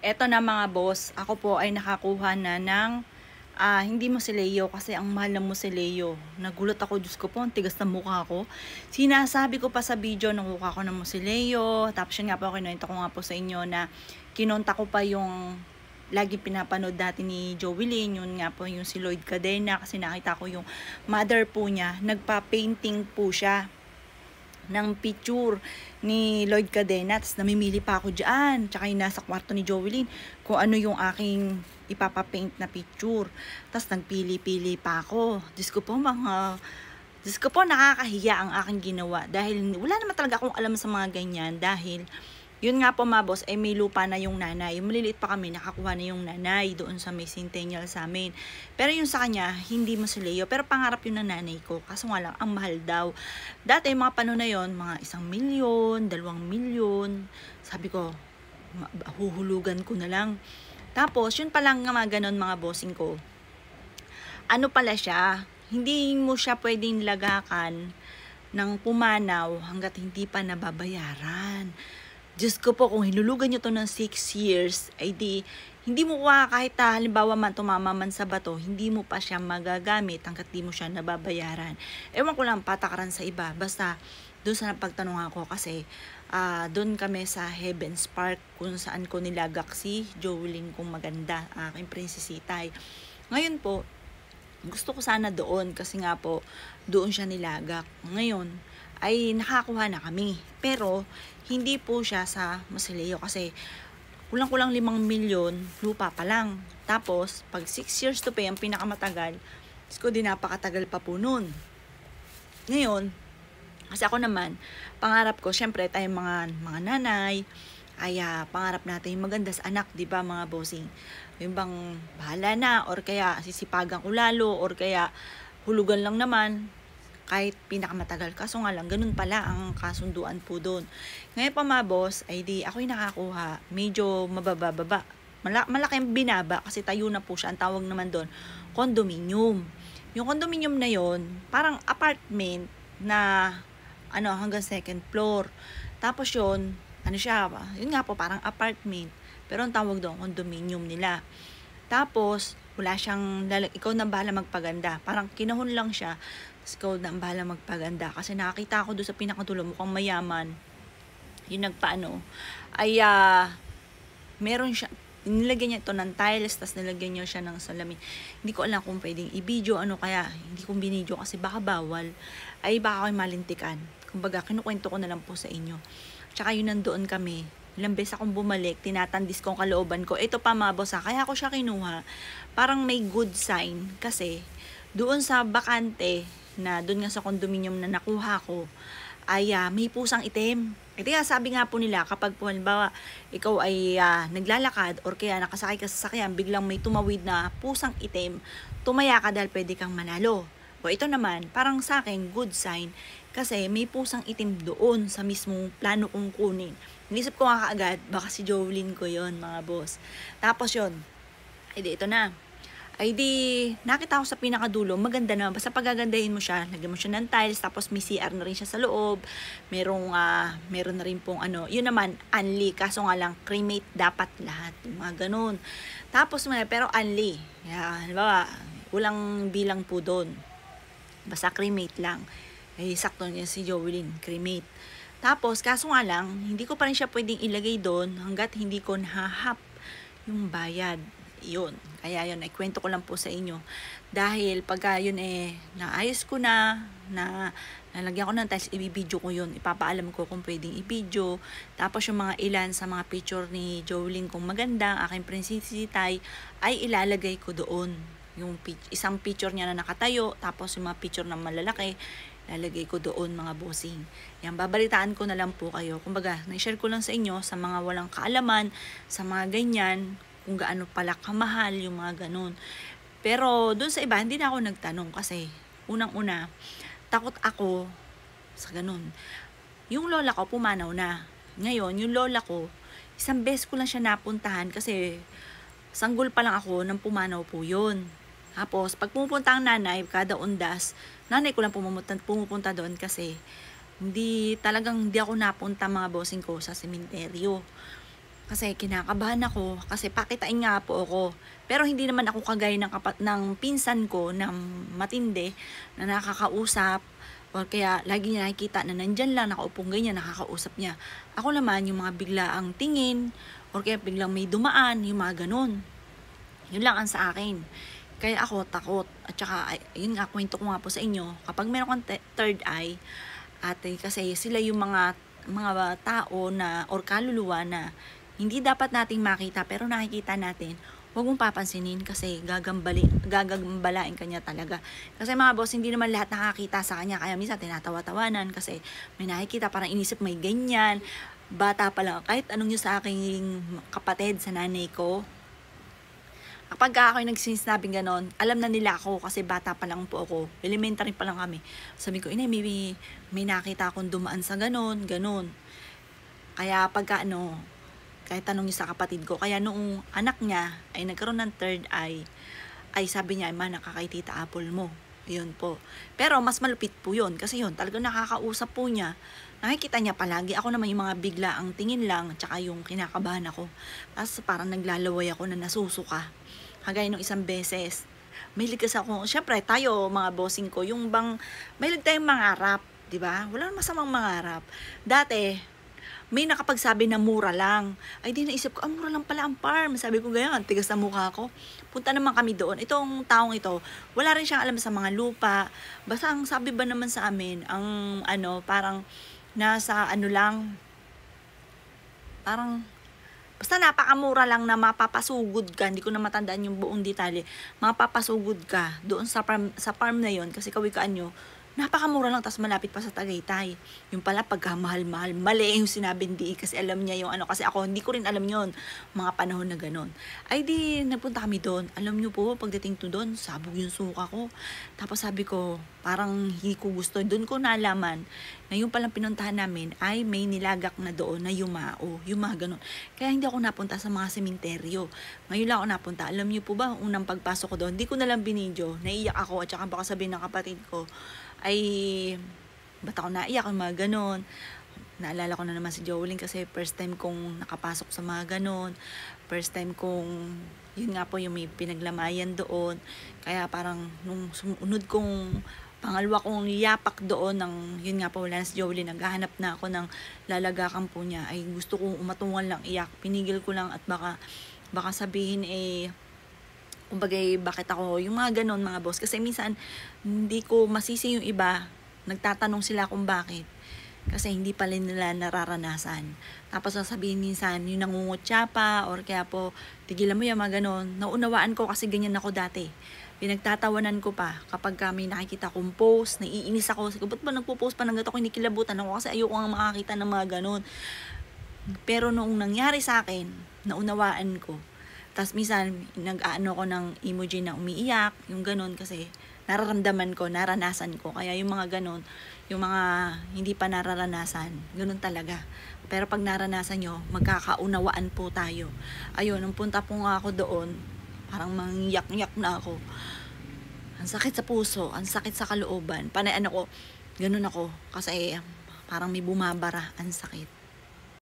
Eto na mga boss, ako po ay nakakuha na ng hindi mausoleo kasi ang mahal ng mausoleo. Nagulat ako, Diyos ko po, ang tigas ng mukha ko. Sinasabi ko pa sa video, nakuha ko ng mausoleo. Tapos yun nga po, kinuwento ko nga po sa inyo na kinonta ko pa yung lagi pinapanood dati ni Joey Lynn, yun nga po yung si Lloyd Cadena, kasi nakita ko yung mother po niya, nagpa-painting po siya ng picture ni Lloyd Cadena. Tapos namimili pa ako dyan. Tsaka yung nasa kwarto ni Jovelyn kung ano yung aking ipapapaint na picture. Tapos nagpili-pili pa ako. Diyos ko po, nakakahiya ang aking ginawa. Dahil wala naman talaga akong alam sa mga ganyan. Dahil yun nga po mga boss, ay may lupa na yung nanay. Yung maliliit pa kami, nakakuha na yung nanay doon sa may Centennial sa amin. Pero yung sa kanya, hindi mausoleo. Pero pangarap yun ng nanay ko. Kaso nga lang, ang mahal daw. Dati, mga panahon na yun, mga 1 milyon, 2 milyon. Sabi ko, huhulugan ko na lang. Tapos, yun pa lang nga mga ganon mga bossing ko. Ano pala siya, hindi mo siya pwedeng lagakan ng pumanaw hanggat hindi pa nababayaran. Diyos ko po, kung hinulugan nyo to ng 6 years, ay di, hindi mo kahit halimbawa man tumama man sa bato, hindi mo pa siya magagamit hanggat di mo siya nababayaran. Ewan ko lang patakaran sa iba. Basta, doon sa napagtanungan ko kasi, doon kami sa Heavens Park kung saan ko nilagak si Jolene kung maganda, aking prinsesitay. Ngayon po, gusto ko sana doon kasi nga po, doon siya nilagak. Ngayon, ay nakakuha na kami. Pero, hindi po siya sa mausoleo kasi kulang-kulang 5 milyon, lupa pa lang. Tapos, pag 6 years to pay, ang pinakamatagal, ko din napakatagal pa po nun. Ngayon, kasi ako naman, pangarap ko, syempre tayong mga nanay, ay pangarap natin yung maganda sa anak, di ba mga bossing? Yung bang bahala na, or kaya sisipagan ko lalo, or kaya hulugan lang naman, kahit pinakamatagal. Kaso nga lang, ganun pala ang kasunduan po doon. Ngayon pa mga boss, ay di ako'y nakakuha, medyo mababa-baba. Malaki ang binaba kasi tayo na po siya. Ang tawag naman doon, condominium. Yung condominium na yon parang apartment na hanggang second floor. Tapos yun, yun nga po, parang apartment. Pero ang tawag doon, condominium nila. Tapos, wala siyang, ikaw na bahala magpaganda. Parang kinahon lang siya. Tapos ikaw na bahala magpaganda. Kasi nakakita ako doon sa pinakadulo, mukhang mayaman. Yung ay meron siya, nilagyan niya ito ng tiles, tapos nilagyan niya siya ng salamin. Hindi ko alam kung pwedeng i-video, kaya, hindi kong binidyo kasi baka bawal. Ay baka ako'y malintikan. Kumbaga, kinukwento ko na lang po sa inyo. Tsaka yun nandoon kami. Ilang beses akong bumalik, tinatandis ko ang kalooban ko. Ito pa mga boss, kaya ako siya kinuha. Parang may good sign kasi doon sa bakante na doon nga sa condominium na nakuha ko ay may pusang itim. Ito nga, sabi nga po nila, kapag po halimbawa ikaw ay naglalakad or kaya nakasakay ka sa sasakyan, biglang may tumawid na pusang itim, tumaya ka dahil pwede kang manalo. O ito naman, parang sa akin, good sign kasi may pusang itim doon sa mismong plano kong kunin. Inisip ko nga kaagad, baka si Jolene ko yon mga boss. Tapos yon, ito na. Ay di, nakita ko sa pinakadulo, maganda na. Basta pagagandahin mo siya, lagyan mo siya ng tiles, tapos may CR na rin siya sa loob. Meron na rin pong yun naman, unli. Kaso nga lang, cremate dapat lahat. Yung mga ganun. Tapos, pero unli. Halimbawa, walang bilang po doon. Basta cremate lang. Ay, sakto niya si Jolene, cremate. Tapos, kaso nga lang, hindi ko pa rin siya pwedeng ilagay doon hanggat hindi ko nahahap yung bayad. Yun. Kaya yun, kwento ko lang po sa inyo. Dahil pagka yun naayos ko na nalagyan ko ng tiles, ibibidyo ko yun. Ipapaalam ko kung pwedeng ibidyo. Tapos yung mga ilan sa mga picture ni Jolene kung maganda, aking prinsesitay, ay ilalagay ko doon. Yung isang picture niya na nakatayo, tapos yung mga picture na malalaki, lalagay ko doon mga bossing. Yan, babalitaan ko na lang po kayo. Kumbaga, na-share ko lang sa inyo sa mga walang kaalaman, sa mga ganyan, kung gaano pala kamahal yung mga ganun. Pero doon sa iba, hindi na ako nagtanong kasi unang-una, takot ako sa ganun. Yung lola ko pumanaw na. Ngayon, yung lola ko, isang beses ko lang siya napuntahan kasi sanggol pa lang ako nang pumanaw po yun. Tapos, pag pumupunta ang nanay, kada undas, nanay ko lang pumupunta doon kasi hindi ako napunta mga bossing ko sa sementeryo. Kasi kinakabahan ako, kasi pakitain nga po ako. Pero hindi naman ako kagaya ng pinsan ko na matindi, na nakakausap, o kaya lagi niya nakikita na nandyan lang, nakaupong ganyan, nakakausap niya. Ako naman, yung mga biglaang tingin, o kaya biglang may dumaan, yung mga ganun. Yun lang ang sa akin. Kaya ako takot. At saka, yun nga, kwento ko nga po sa inyo, kapag meron kang third eye, kasi sila yung mga tao na, or kaluluwa na, hindi dapat nating makita pero nakikita natin, huwag mong papansinin kasi gagambalain kanya talaga. Kasi mga boss, hindi naman lahat nakakita sa kanya, kaya minsan tinatawa-tawanan kasi may nakikita, parang inisip may ganyan. Bata pa lang, kahit anong nyo sa aking kapatid, sa nanay ko, kapag ako yung nagsinasabing ganon, alam na nila ako kasi bata pa lang po ako. Elementary pa lang kami. Sabi ko, inay, may nakita akong dumaan sa ganon. Kaya pagka kahit tanong niyo sa kapatid ko, kaya noong anak niya ay nagkaroon ng third eye, ay sabi niya, ma, nakakay Tita Apple mo. Yun po. Pero mas malupit po yun, kasi yun, talagang nakakausap po niya. Nakikita niya palagi. Ako naman yung mga bigla ang tingin lang, tsaka yung kinakabahan ako. Tapos parang naglalaway ako na nasusuka. Kagaya nung isang beses, mahilig kasi ako, syempre tayo mga bossing ko, yung bang, mahilig tayong mangarap, di ba? Wala masamang mangarap. Dati, may nakapagsabi na mura lang. Ay, di naisip ko, mura lang pala ang farm. Sabi ko, ganyan, tigas na mukha ko. Punta naman kami doon. Itong taong ito, wala rin siyang alam sa mga lupa. Basta ang sabi ba naman sa amin, ang parang nasa lang, parang, basta napakamura lang na mapapasugod ka. Hindi ko na matandaan yung buong detalye. Mapapasugod ka doon sa farm na yon kasi kawikaan nyo, napakamura lang, tas malapit pa sa Tagaytay. Yung pala, pagkamahal-mahal, mali yung sinabi hindi, kasi alam niya yung kasi ako, hindi ko rin alam yon mga panahon na ganon. Ay di, nagpunta kami doon. Alam niyo po, pagdating to doon, sabog yung suka ko. Tapos sabi ko, parang hindi ko gusto. Doon ko nalaman na yung palang pinuntahan namin ay may nilagak na doon na yumao, yung mga ganon. Kaya hindi ako napunta sa mga sementeryo. Ngayon lang ako napunta. Alam niyo po ba, unang pagpasok ko doon, hindi ko nalang binidyo, naiyak ako, at saka baka sabihin ng kapatid ko, ay, ba't ako naiyak, yung mga ganon. Naalala ko na naman si Jolene kasi first time kong nakapasok sa mga ganon. First time kong, yun nga po yung may pinaglamayan doon. Kaya parang nung sumunod kong pangalawa kong yapak doon ng, yun nga po, wala na si Jolene, naghahanap na ako ng lalagakan po niya, ay gusto kong umatungan lang iyak. Pinigil ko lang at baka sabihin kumbaga, bakit ako, yung mga ganon mga boss. Kasi minsan, hindi ko masisi yung iba, nagtatanong sila kung bakit. Kasi hindi pa nila nararanasan. Tapos sasabihin minsan, yung nangungutya pa, or kaya po, tigilan mo yung mga ganon. Naunawaan ko kasi ganyan ako dati. Pinagtatawanan ko pa kapag kami nakikita kong post, naiinis ako. Sabi ko, ba't ba nagpo-post pa ng gato ko, hindi kilabutan ako kasi ayoko nga makakita ng mga ganon. Pero noong nangyari sa akin, naunawaan ko. Tapos minsan, nag-aano ko ng emoji na umiiyak, yung ganun, kasi nararamdaman ko, naranasan ko. Kaya yung mga ganun, yung mga hindi pa nararanasan, ganun talaga. Pero pag naranasan nyo, magkakaunawaan po tayo. Ayun, nung punta po nga ako doon, parang mangyak-nyak na ako. Ang sakit sa puso, ang sakit sa kalooban. Panay ko, ganun ako, kasi parang may bumabara, ang sakit.